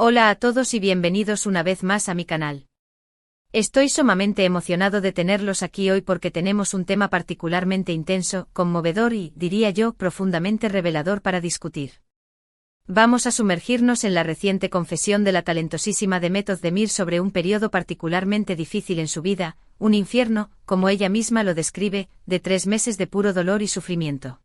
Hola a todos y bienvenidos una vez más a mi canal. Estoy sumamente emocionado de tenerlos aquí hoy porque tenemos un tema particularmente intenso, conmovedor y, diría yo, profundamente revelador para discutir. Vamos a sumergirnos en la reciente confesión de la talentosísima Demet Özdemir sobre un periodo particularmente difícil en su vida, un infierno, como ella misma lo describe, de 3 meses de puro dolor y sufrimiento.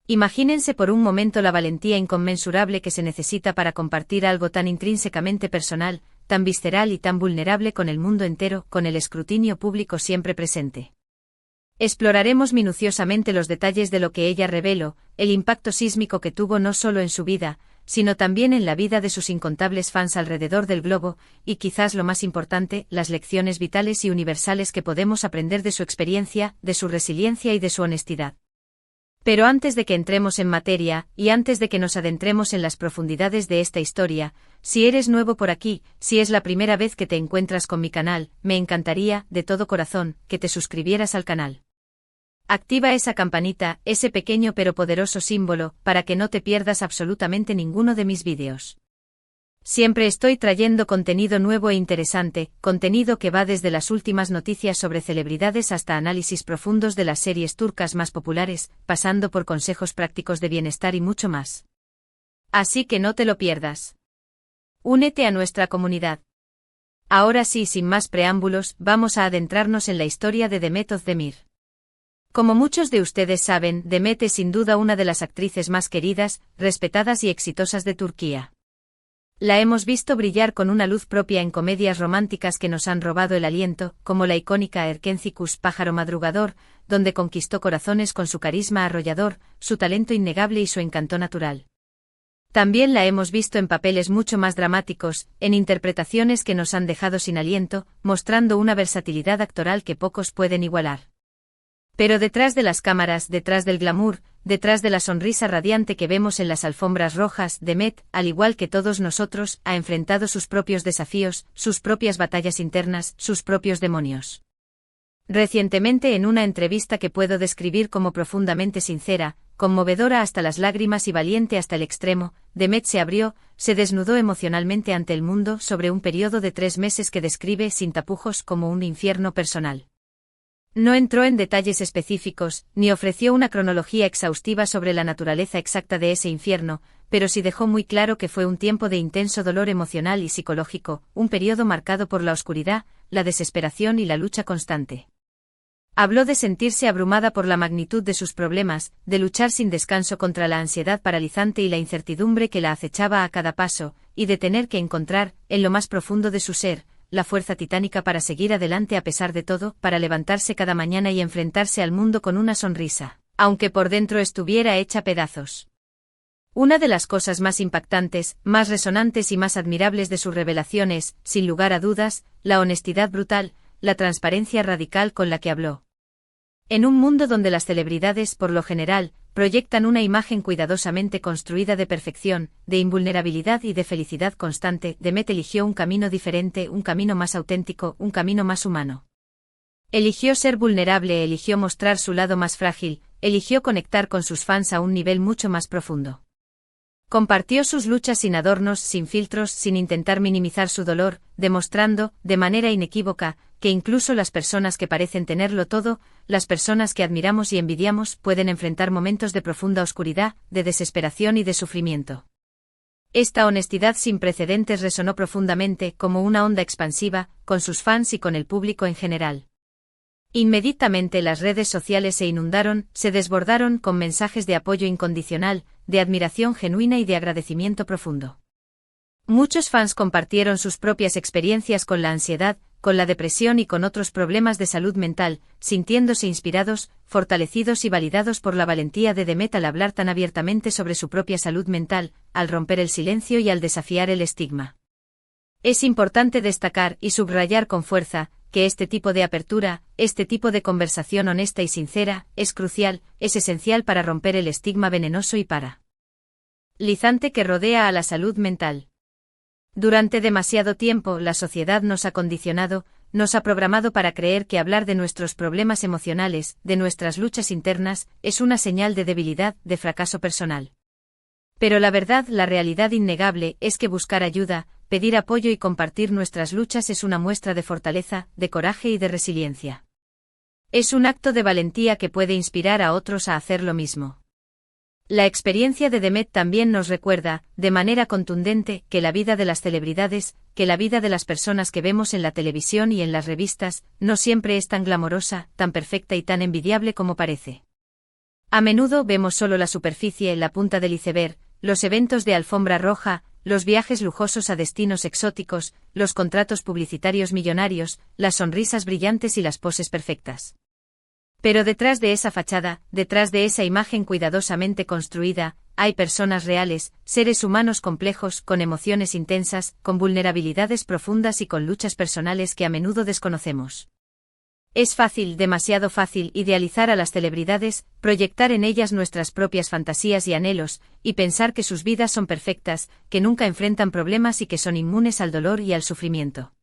Imagínense por un momento la valentía inconmensurable que se necesita para compartir algo tan intrínsecamente personal, tan visceral y tan vulnerable con el mundo entero, con el escrutinio público siempre presente. Exploraremos minuciosamente los detalles de lo que ella reveló, el impacto sísmico que tuvo no solo en su vida, sino también en la vida de sus incontables fans alrededor del globo, y quizás lo más importante, las lecciones vitales y universales que podemos aprender de su experiencia, de su resiliencia y de su honestidad. Pero antes de que entremos en materia, y antes de que nos adentremos en las profundidades de esta historia, si eres nuevo por aquí, si es la primera vez que te encuentras con mi canal, me encantaría, de todo corazón, que te suscribieras al canal. Activa esa campanita, ese pequeño pero poderoso símbolo, para que no te pierdas absolutamente ninguno de mis vídeos. Siempre estoy trayendo contenido nuevo e interesante, contenido que va desde las últimas noticias sobre celebridades hasta análisis profundos de las series turcas más populares, pasando por consejos prácticos de bienestar y mucho más. Así que no te lo pierdas. Únete a nuestra comunidad. Ahora sí, sin más preámbulos, vamos a adentrarnos en la historia de Demet Özdemir. Como muchos de ustedes saben, Demet es sin duda una de las actrices más queridas, respetadas y exitosas de Turquía. La hemos visto brillar con una luz propia en comedias románticas que nos han robado el aliento, como la icónica Erkenci Pájaro Madrugador, donde conquistó corazones con su carisma arrollador, su talento innegable y su encanto natural. También la hemos visto en papeles mucho más dramáticos, en interpretaciones que nos han dejado sin aliento, mostrando una versatilidad actoral que pocos pueden igualar. Pero detrás de las cámaras, detrás del glamour, detrás de la sonrisa radiante que vemos en las alfombras rojas, Demet, al igual que todos nosotros, ha enfrentado sus propios desafíos, sus propias batallas internas, sus propios demonios. Recientemente, en una entrevista que puedo describir como profundamente sincera, conmovedora hasta las lágrimas y valiente hasta el extremo, Demet se abrió, se desnudó emocionalmente ante el mundo sobre un periodo de 3 meses que describe sin tapujos como un infierno personal. No entró en detalles específicos, ni ofreció una cronología exhaustiva sobre la naturaleza exacta de ese infierno, pero sí dejó muy claro que fue un tiempo de intenso dolor emocional y psicológico, un periodo marcado por la oscuridad, la desesperación y la lucha constante. Habló de sentirse abrumada por la magnitud de sus problemas, de luchar sin descanso contra la ansiedad paralizante y la incertidumbre que la acechaba a cada paso, y de tener que encontrar, en lo más profundo de su ser, la fuerza titánica para seguir adelante a pesar de todo, para levantarse cada mañana y enfrentarse al mundo con una sonrisa, aunque por dentro estuviera hecha pedazos. Una de las cosas más impactantes, más resonantes y más admirables de su revelación es, sin lugar a dudas, la honestidad brutal, la transparencia radical con la que habló. En un mundo donde las celebridades, por lo general, proyectan una imagen cuidadosamente construida de perfección, de invulnerabilidad y de felicidad constante, Demet eligió un camino diferente, un camino más auténtico, un camino más humano. Eligió ser vulnerable, eligió mostrar su lado más frágil, eligió conectar con sus fans a un nivel mucho más profundo. Compartió sus luchas sin adornos, sin filtros, sin intentar minimizar su dolor, demostrando, de manera inequívoca, que incluso las personas que parecen tenerlo todo, las personas que admiramos y envidiamos, pueden enfrentar momentos de profunda oscuridad, de desesperación y de sufrimiento. Esta honestidad sin precedentes resonó profundamente, como una onda expansiva, con sus fans y con el público en general. Inmediatamente las redes sociales se inundaron, se desbordaron con mensajes de apoyo incondicional, de admiración genuina y de agradecimiento profundo. Muchos fans compartieron sus propias experiencias con la ansiedad, con la depresión y con otros problemas de salud mental, sintiéndose inspirados, fortalecidos y validados por la valentía de Demet al hablar tan abiertamente sobre su propia salud mental, al romper el silencio y al desafiar el estigma. Es importante destacar y subrayar con fuerza, que este tipo de apertura, este tipo de conversación honesta y sincera, es crucial, es esencial para romper el estigma venenoso y paralizante que rodea a la salud mental. Durante demasiado tiempo la sociedad nos ha condicionado, nos ha programado para creer que hablar de nuestros problemas emocionales, de nuestras luchas internas, es una señal de debilidad, de fracaso personal. Pero la verdad, la realidad innegable, es que buscar ayuda, pedir apoyo y compartir nuestras luchas es una muestra de fortaleza, de coraje y de resiliencia. Es un acto de valentía que puede inspirar a otros a hacer lo mismo. La experiencia de Demet también nos recuerda, de manera contundente, que la vida de las celebridades, que la vida de las personas que vemos en la televisión y en las revistas, no siempre es tan glamorosa, tan perfecta y tan envidiable como parece. A menudo vemos solo la superficie, la punta del iceberg, los eventos de alfombra roja, los viajes lujosos a destinos exóticos, los contratos publicitarios millonarios, las sonrisas brillantes y las poses perfectas. Pero detrás de esa fachada, detrás de esa imagen cuidadosamente construida, hay personas reales, seres humanos complejos, con emociones intensas, con vulnerabilidades profundas y con luchas personales que a menudo desconocemos. Es fácil, demasiado fácil, idealizar a las celebridades, proyectar en ellas nuestras propias fantasías y anhelos, y pensar que sus vidas son perfectas, que nunca enfrentan problemas y que son inmunes al dolor y al sufrimiento.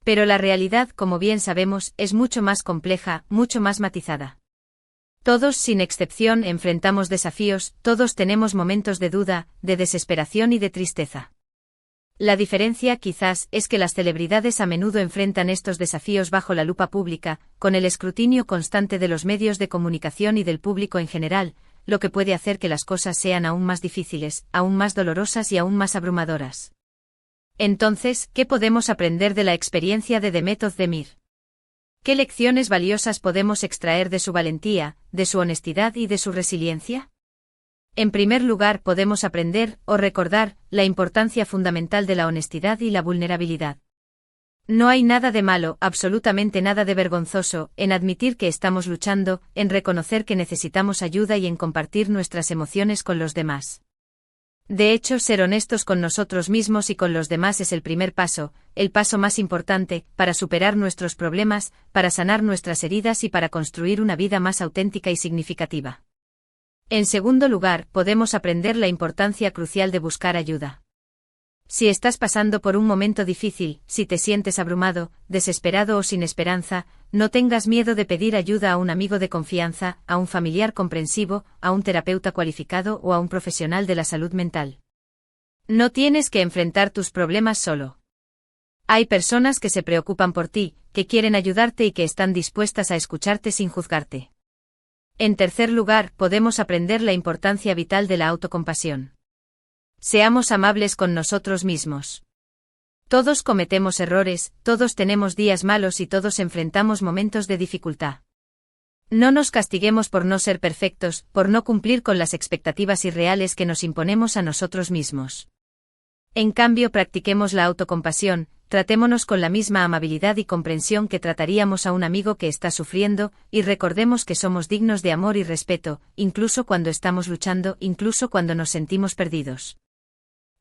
Pero la realidad, como bien sabemos, es mucho más compleja, mucho más matizada. Todos, sin excepción, enfrentamos desafíos, todos tenemos momentos de duda, de desesperación y de tristeza. La diferencia, quizás, es que las celebridades a menudo enfrentan estos desafíos bajo la lupa pública, con el escrutinio constante de los medios de comunicación y del público en general, lo que puede hacer que las cosas sean aún más difíciles, aún más dolorosas y aún más abrumadoras. Entonces, ¿qué podemos aprender de la experiencia de Demet Özdemir? ¿Qué lecciones valiosas podemos extraer de su valentía, de su honestidad y de su resiliencia? En primer lugar, podemos aprender, o recordar, la importancia fundamental de la honestidad y la vulnerabilidad. No hay nada de malo, absolutamente nada de vergonzoso, en admitir que estamos luchando, en reconocer que necesitamos ayuda y en compartir nuestras emociones con los demás. De hecho, ser honestos con nosotros mismos y con los demás es el primer paso, el paso más importante, para superar nuestros problemas, para sanar nuestras heridas y para construir una vida más auténtica y significativa. En segundo lugar, podemos aprender la importancia crucial de buscar ayuda. Si estás pasando por un momento difícil, si te sientes abrumado, desesperado o sin esperanza, no tengas miedo de pedir ayuda a un amigo de confianza, a un familiar comprensivo, a un terapeuta cualificado o a un profesional de la salud mental. No tienes que enfrentar tus problemas solo. Hay personas que se preocupan por ti, que quieren ayudarte y que están dispuestas a escucharte sin juzgarte. En tercer lugar, podemos aprender la importancia vital de la autocompasión. Seamos amables con nosotros mismos. Todos cometemos errores, todos tenemos días malos y todos enfrentamos momentos de dificultad. No nos castiguemos por no ser perfectos, por no cumplir con las expectativas irreales que nos imponemos a nosotros mismos. En cambio, practiquemos la autocompasión, tratémonos con la misma amabilidad y comprensión que trataríamos a un amigo que está sufriendo, y recordemos que somos dignos de amor y respeto, incluso cuando estamos luchando, incluso cuando nos sentimos perdidos.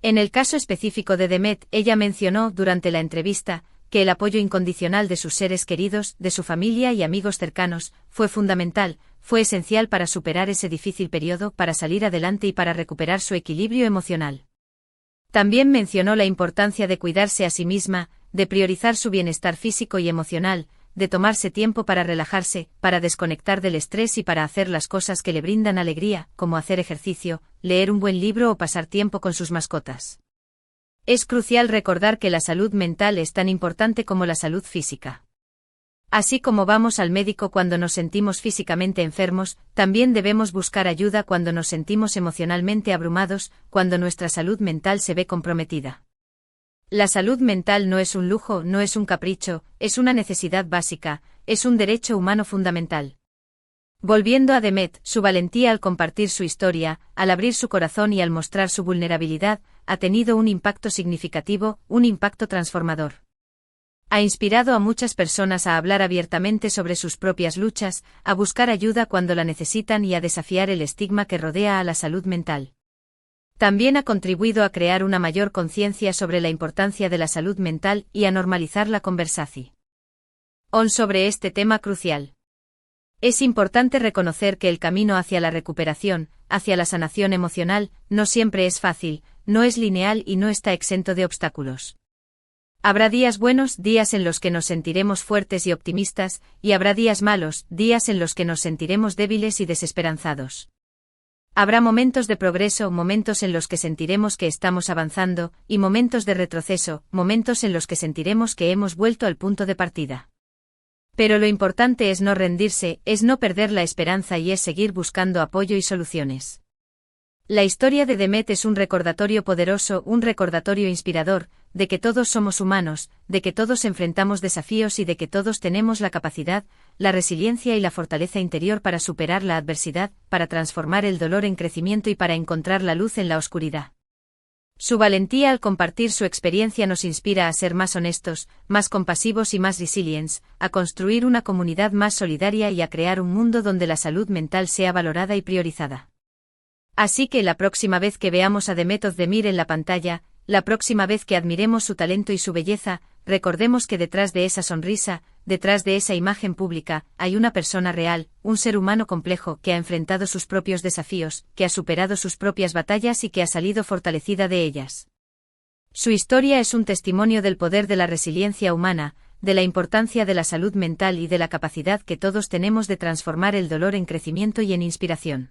En el caso específico de Demet, ella mencionó, durante la entrevista, que el apoyo incondicional de sus seres queridos, de su familia y amigos cercanos, fue fundamental, fue esencial para superar ese difícil periodo, para salir adelante y para recuperar su equilibrio emocional. También mencionó la importancia de cuidarse a sí misma, de priorizar su bienestar físico y emocional, de tomarse tiempo para relajarse, para desconectar del estrés y para hacer las cosas que le brindan alegría, como hacer ejercicio, leer un buen libro o pasar tiempo con sus mascotas. Es crucial recordar que la salud mental es tan importante como la salud física. Así como vamos al médico cuando nos sentimos físicamente enfermos, también debemos buscar ayuda cuando nos sentimos emocionalmente abrumados, cuando nuestra salud mental se ve comprometida. La salud mental no es un lujo, no es un capricho, es una necesidad básica, es un derecho humano fundamental. Volviendo a Demet, su valentía al compartir su historia, al abrir su corazón y al mostrar su vulnerabilidad, ha tenido un impacto significativo, un impacto transformador. Ha inspirado a muchas personas a hablar abiertamente sobre sus propias luchas, a buscar ayuda cuando la necesitan y a desafiar el estigma que rodea a la salud mental. También ha contribuido a crear una mayor conciencia sobre la importancia de la salud mental y a normalizar la conversación sobre este tema crucial. Es importante reconocer que el camino hacia la recuperación, hacia la sanación emocional, no siempre es fácil, no es lineal y no está exento de obstáculos. Habrá días buenos, días en los que nos sentiremos fuertes y optimistas, y habrá días malos, días en los que nos sentiremos débiles y desesperanzados. Habrá momentos de progreso, momentos en los que sentiremos que estamos avanzando, y momentos de retroceso, momentos en los que sentiremos que hemos vuelto al punto de partida. Pero lo importante es no rendirse, es no perder la esperanza y es seguir buscando apoyo y soluciones. La historia de Demet es un recordatorio poderoso, un recordatorio inspirador, de que todos somos humanos, de que todos enfrentamos desafíos y de que todos tenemos la capacidad, la resiliencia y la fortaleza interior para superar la adversidad, para transformar el dolor en crecimiento y para encontrar la luz en la oscuridad. Su valentía al compartir su experiencia nos inspira a ser más honestos, más compasivos y más resilientes, a construir una comunidad más solidaria y a crear un mundo donde la salud mental sea valorada y priorizada. Así que la próxima vez que veamos a Demet Özdemir en la pantalla, la próxima vez que admiremos su talento y su belleza, recordemos que detrás de esa sonrisa, detrás de esa imagen pública, hay una persona real, un ser humano complejo que ha enfrentado sus propios desafíos, que ha superado sus propias batallas y que ha salido fortalecida de ellas. Su historia es un testimonio del poder de la resiliencia humana, de la importancia de la salud mental y de la capacidad que todos tenemos de transformar el dolor en crecimiento y en inspiración.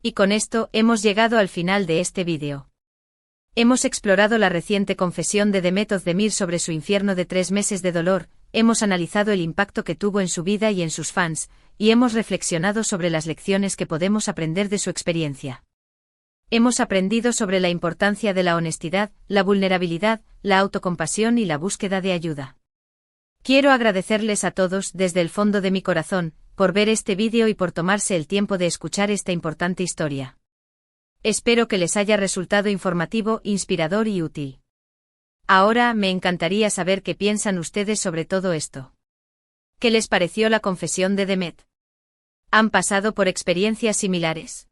Y con esto hemos llegado al final de este vídeo. Hemos explorado la reciente confesión de Demet Özdemir sobre su infierno de 3 meses de dolor, hemos analizado el impacto que tuvo en su vida y en sus fans, y hemos reflexionado sobre las lecciones que podemos aprender de su experiencia. Hemos aprendido sobre la importancia de la honestidad, la vulnerabilidad, la autocompasión y la búsqueda de ayuda. Quiero agradecerles a todos desde el fondo de mi corazón, por ver este vídeo y por tomarse el tiempo de escuchar esta importante historia. Espero que les haya resultado informativo, inspirador y útil. Ahora me encantaría saber qué piensan ustedes sobre todo esto. ¿Qué les pareció la confesión de Demet? ¿Han pasado por experiencias similares?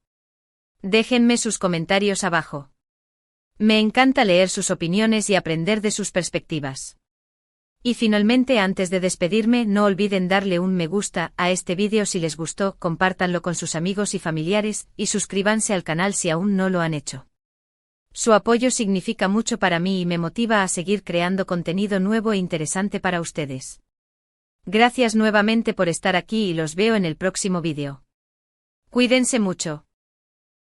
Déjenme sus comentarios abajo. Me encanta leer sus opiniones y aprender de sus perspectivas. Y finalmente, antes de despedirme, no olviden darle un me gusta a este vídeo si les gustó, compártanlo con sus amigos y familiares, y suscríbanse al canal si aún no lo han hecho. Su apoyo significa mucho para mí y me motiva a seguir creando contenido nuevo e interesante para ustedes. Gracias nuevamente por estar aquí y los veo en el próximo vídeo. Cuídense mucho.